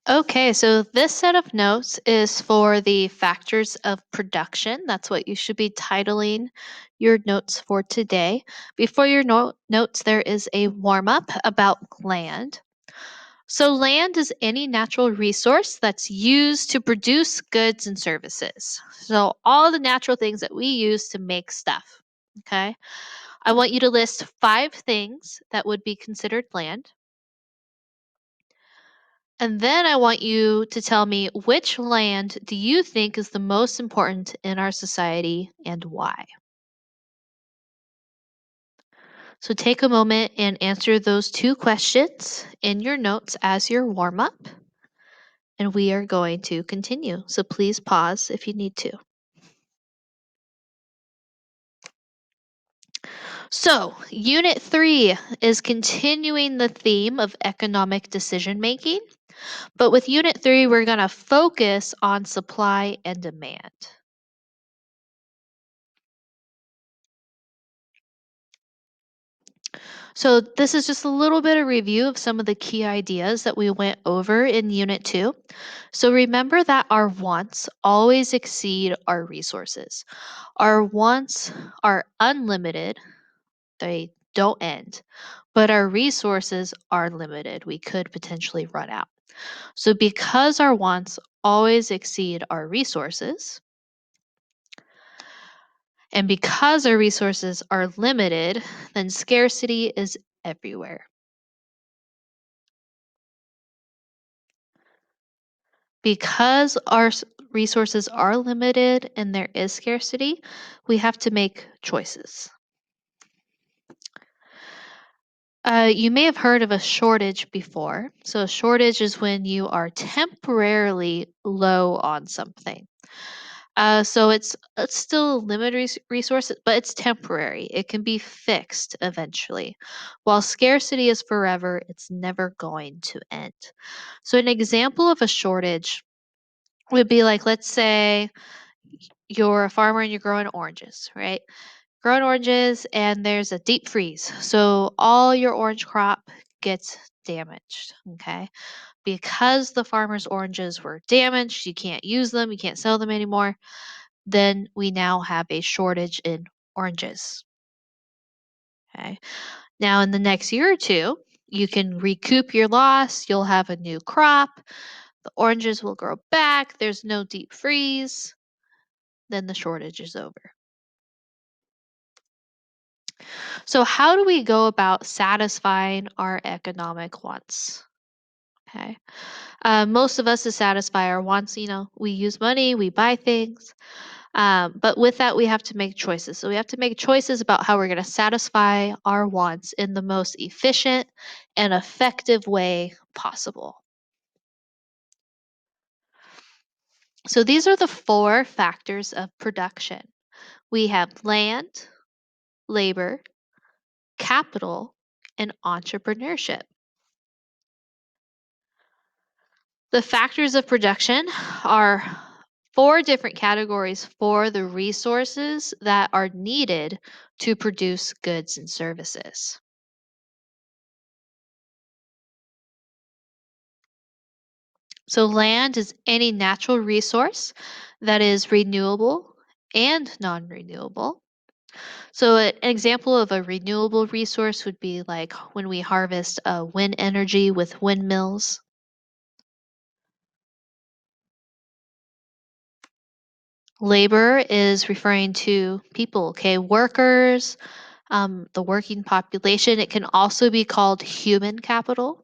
Okay, so this set of notes is for the factors of production. That's what you should be titling your notes for today. Before your notes, there is a warm up about land. So, land is any natural resource that's used to produce goods and services. So, all the natural things that we use to make stuff. Okay. I want you to list 5 things that would be considered land. And then I want you to tell me which land do you think is the most important in our society and why? So take a moment and answer those 2 questions in your notes as your warm up. And we are going to continue. So please pause if you need to. So, Unit 3 is continuing the theme of economic decision making. But with Unit 3, we're going to focus on supply and demand. So, this is just a little bit of review of some of the key ideas that we went over in Unit 2. So, remember that our wants always exceed our resources. Our wants are unlimited, they don't end, but our resources are limited. We could potentially run out. So, because our wants always exceed our resources, and because our resources are limited, then scarcity is everywhere. Because our resources are limited and there is scarcity, we have to make choices. You may have heard of a shortage before. So, a shortage is when you are temporarily low on something. So it's still a limited resource, but it's temporary. It can be fixed eventually. While scarcity is forever, it's never going to end. So, an example of a shortage would be like, let's say you're a farmer and you're growing oranges, right? Growing oranges and there's a deep freeze. So all your orange crop gets damaged, okay? Because the farmer's oranges were damaged, you can't use them, you can't sell them anymore, then we now have a shortage in oranges, okay? Now in the next year or two, you can recoup your loss, you'll have a new crop, the oranges will grow back, there's no deep freeze, then the shortage is over. So, how do we go about satisfying our economic wants? Okay. Most of us to satisfy our wants, we use money, we buy things. But with that, we have to make choices. So, we have to make choices about how we're going to satisfy our wants in the most efficient and effective way possible. So, these are the 4 factors of production we have land, labor, capital, and entrepreneurship. The factors of production are 4 different categories for the resources that are needed to produce goods and services. So, land is any natural resource that is renewable and non renewable. So, an example of a renewable resource would be like when we harvest wind energy with windmills. Labor is referring to people, okay, workers, the working population. It can also be called human capital.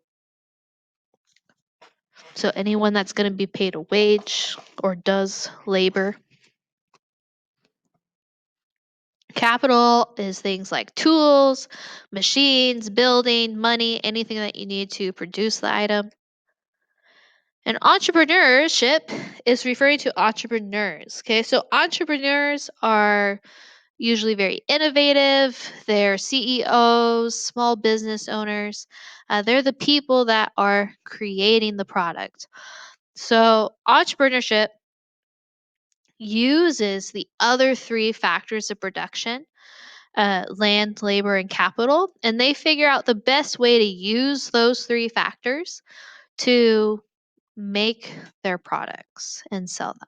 So anyone that's going to be paid a wage or does labor. Capital is things like tools, machines, building, money, anything that you need to produce the item. And entrepreneurship is referring to entrepreneurs. Okay, so entrepreneurs are usually very innovative. They're CEOs, small business owners. They're the people that are creating the product. So, entrepreneurship uses the other 3 factors of production land, labor, and capital, and they figure out the best way to use those 3 factors to make their products and sell them.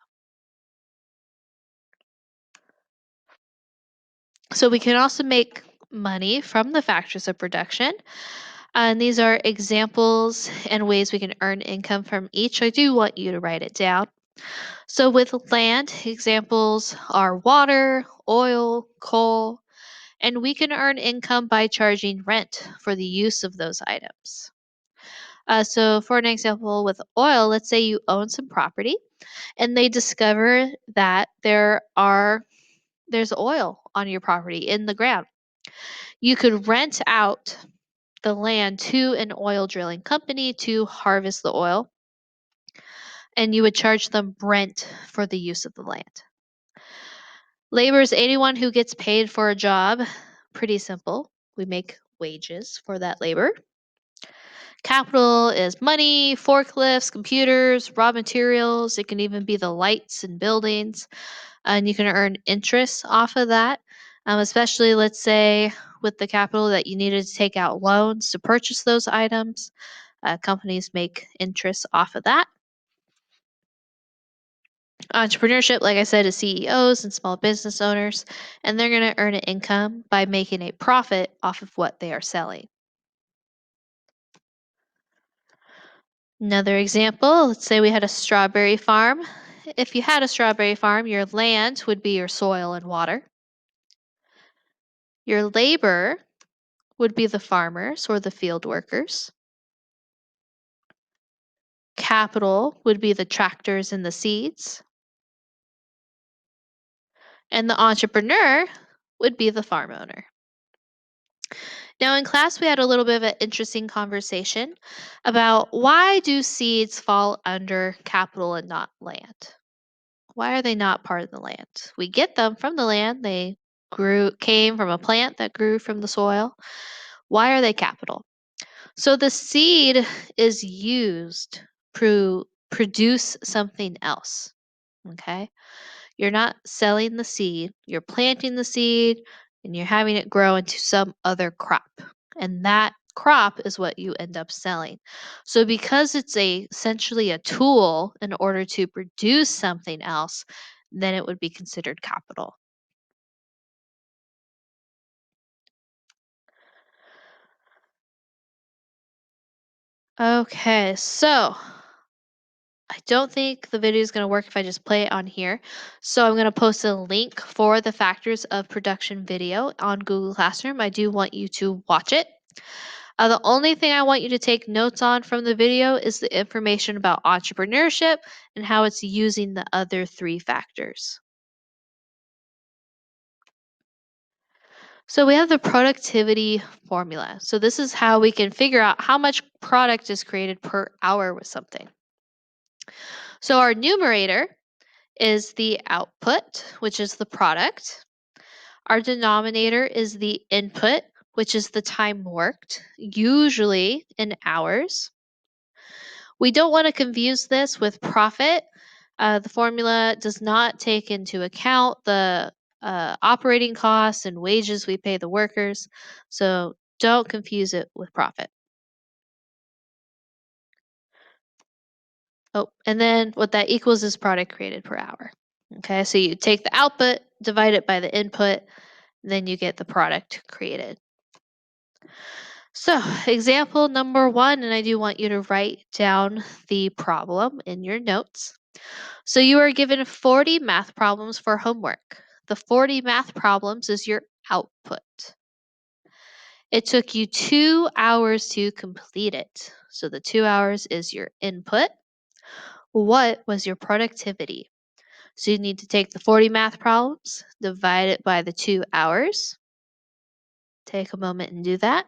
So we can also make money from the factors of production. And these are examples and ways we can earn income from each. I do want you to write it down. So, with land, examples are water, oil, coal, and we can earn income by charging rent for the use of those items. So, for an example, with oil, let's say you own some property and they discover that there's oil on your property in the ground. You could rent out the land to an oil drilling company to harvest the oil, and you would charge them rent for the use of the land. Labor is anyone who gets paid for a job. Pretty simple. We make wages for that labor. Capital is money, forklifts, computers, raw materials. It can even be the lights and buildings, and you can earn interest off of that. Especially, let's say, with the capital that you needed to take out loans to purchase those items. Companies make interest off of that. Entrepreneurship, like I said, is CEOs and small business owners, and they're going to earn an income by making a profit off of what they are selling. Another example, let's say we had a strawberry farm. If you had a strawberry farm, your land would be your soil and water. Your labor would be the farmers or the field workers. Capital would be the tractors and the seeds. And the entrepreneur would be the farm owner. Now, in class, we had a little bit of an interesting conversation about why do seeds fall under capital and not land? Why are they not part of the land? We get them from the land. They came from a plant that grew from the soil. Why are they capital? So the seed is used to produce something else. Okay. You're not selling the seed, you're planting the seed and you're having it grow into some other crop. And that crop is what you end up selling. So because it's essentially a tool in order to produce something else, then it would be considered capital. Okay, so I don't think the video is going to work if I just play it on here. So I'm going to post a link for the factors of production video on Google Classroom. I do want you to watch it. The only thing I want you to take notes on from the video is the information about entrepreneurship and how it's using the other three factors. So we have the productivity formula. So this is how we can figure out how much product is created per hour with something. So our numerator is the output, which is the product. Our denominator is the input, which is the time worked, usually in hours. We don't want to confuse this with profit. The formula does not take into account the operating costs and wages we pay the workers. So don't confuse it with profit. Oh, and then what that equals is product created per hour. Okay, so you take the output, divide it by the input, then you get the product created. So, example number one, and I do want you to write down the problem in your notes. So, you are given 40 math problems for homework. The 40 math problems is your output. It took you 2 hours to complete it. So, the 2 hours is your input. What was your productivity? So, you need to take the 40 math problems, divide it by the 2 hours. Take a moment and do that.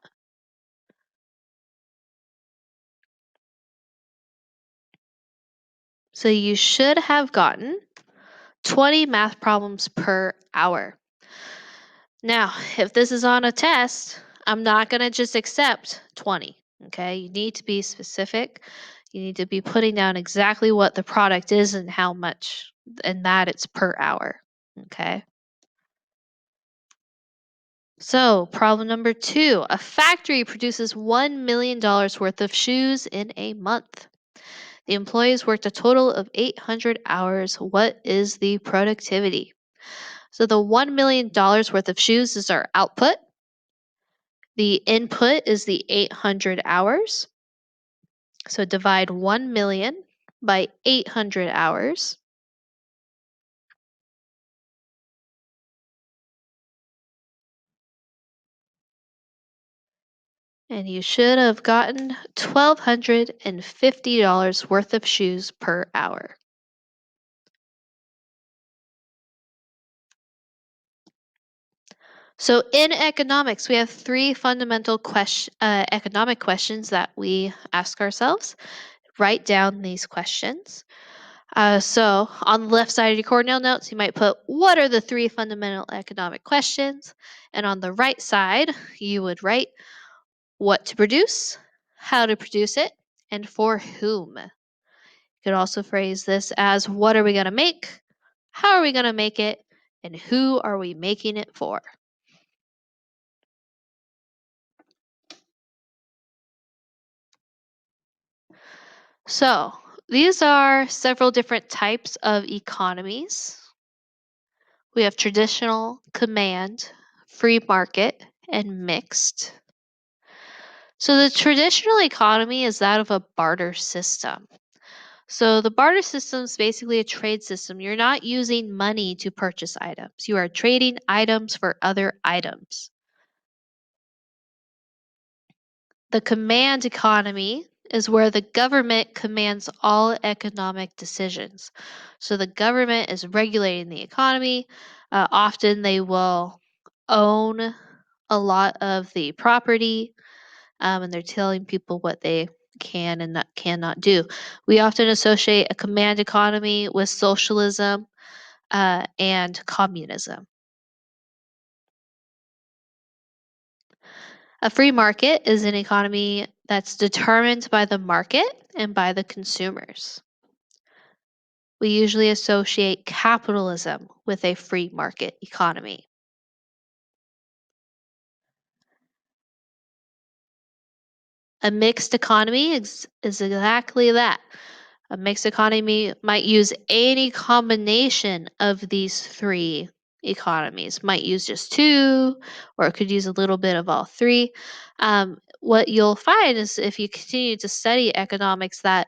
So, you should have gotten 20 math problems per hour. Now, if this is on a test, I'm not going to just accept 20. Okay, you need to be specific. You need to be putting down exactly what the product is and how much, and that it's per hour. Okay. So, problem number two, a factory produces $1 million worth of shoes in a month. The employees worked a total of 800 hours. What is the productivity? So the $1 million worth of shoes is our output. The input is the 800 hours. So divide 1 million by 800 hours. And you should have gotten $1,250 worth of shoes per hour. So in economics, we have three fundamental economic questions that we ask ourselves. Write down these questions. So on the left side of your Cornell notes, you might put, what are the three fundamental economic questions? And on the right side, you would write what to produce, how to produce it, and for whom. You could also phrase this as, what are we going to make? How are we going to make it? And who are we making it for? So, these are several different types of economies. We have traditional, command, free market, and mixed. So, the traditional economy is that of a barter system. So, the barter system is basically a trade system. You're not using money to purchase items, you are trading items for other items. The command economy is where the government commands all economic decisions. So the government is regulating the economy. Often they will own a lot of the property, and they're telling people what they can and cannot do. We often associate a command economy with socialism and communism. A free market is an economy that's determined by the market and by the consumers. We usually associate capitalism with a free market economy. A mixed economy is exactly that. A mixed economy might use any combination of these three economies. Might use just two, or it could use a little bit of all three. What you'll find is if you continue to study economics, that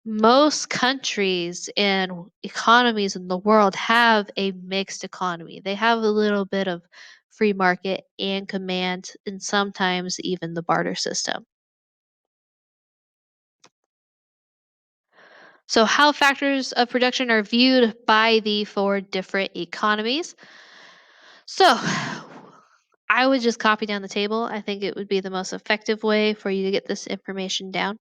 most countries and economies in the world have a mixed economy. They have a little bit of free market and command, and sometimes even the barter system. So, how factors of production are viewed by the four different economies. So, I would just copy down the table. I think it would be the most effective way for you to get this information down.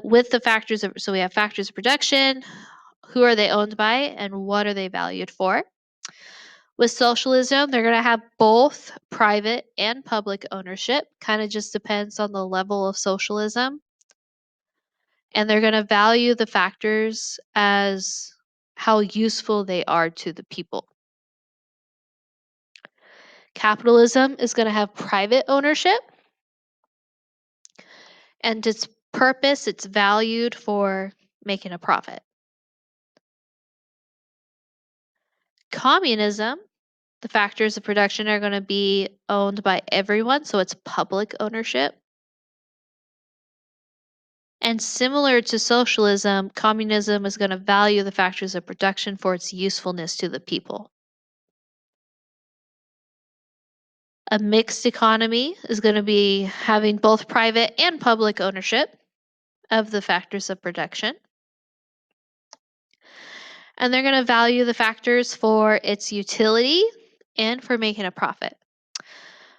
With the factors of, so we have factors of production, who are they owned by, and what are they valued for? With socialism, they're going to have both private and public ownership. Kind of just depends on the level of socialism. And they're going to value the factors as how useful they are to the people. Capitalism is going to have private ownership, and its purpose, it's valued for making a profit. Communism, the factors of production are going to be owned by everyone, so it's public ownership. And similar to socialism, communism is going to value the factors of production for its usefulness to the people. A mixed economy is going to be having both private and public ownership of the factors of production. And they're going to value the factors for its utility and for making a profit.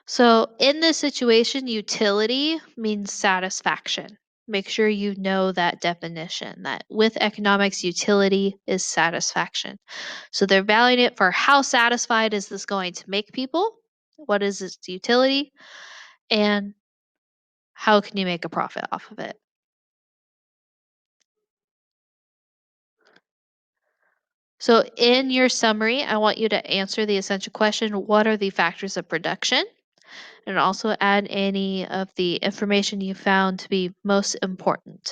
So, in this situation, utility means satisfaction. Make sure you know that definition, that with economics, utility is satisfaction. So, they're valuing it for how satisfied is this going to make people? What is its utility? And how can you make a profit off of it? So, in your summary, I want you to answer the essential question, what are the factors of production? And also add any of the information you found to be most important.